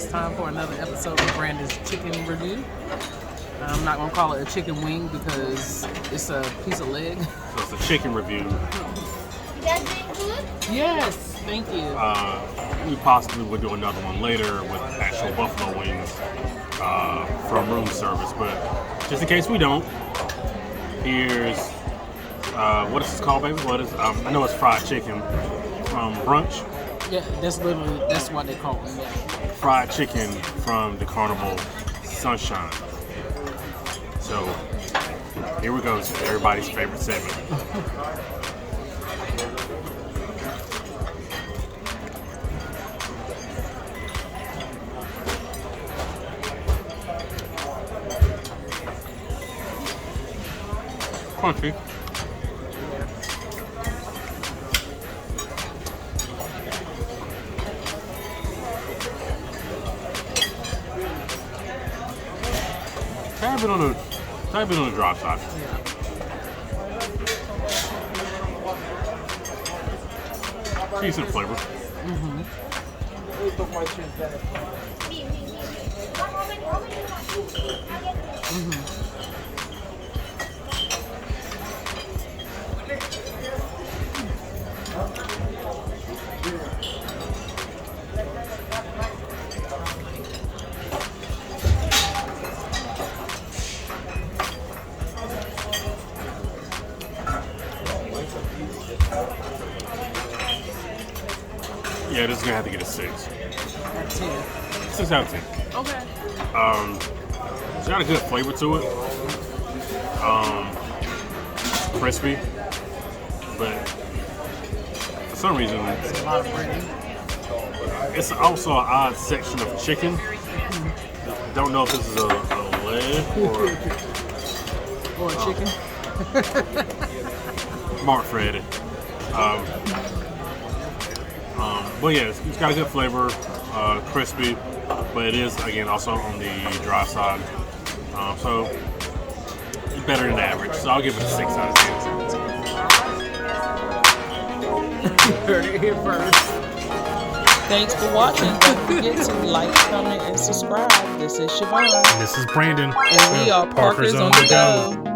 It's time for another episode of Brandon's Chicken Review. I'm not going to call it a chicken wing because it's a piece of leg. So it's a chicken review. You guys doing good? Yes, thank you. We possibly will do another one later with actual buffalo wings from room service. But just in case we don't, here's, what is this called, baby? What is? I know it's fried chicken from brunch. Yeah, that's what they call it. Yeah. Fried chicken from the Carnival Sunshine. So here we go to everybody's favorite segment. Crunchy. Tad bit on the dry side. Yeah. Decent flavor. Yeah, this is gonna have to get a 6. 10. 6 out of 10. Okay. It's got a good flavor to it. Crispy, but for some reason, It's a lot of bread. it's also an odd section of chicken. Don't know if this is a leg Or a chicken. Mark Fred. But yeah, it's got a good flavor, crispy, but it is, again, also on the dry side. So it's better than average. So I'll give it a 6 out of 10. Heard it here first. Thanks for watching. Don't forget to like, comment, and subscribe. This is Siobhan. This is Brandon. And we are Parkers on the Go.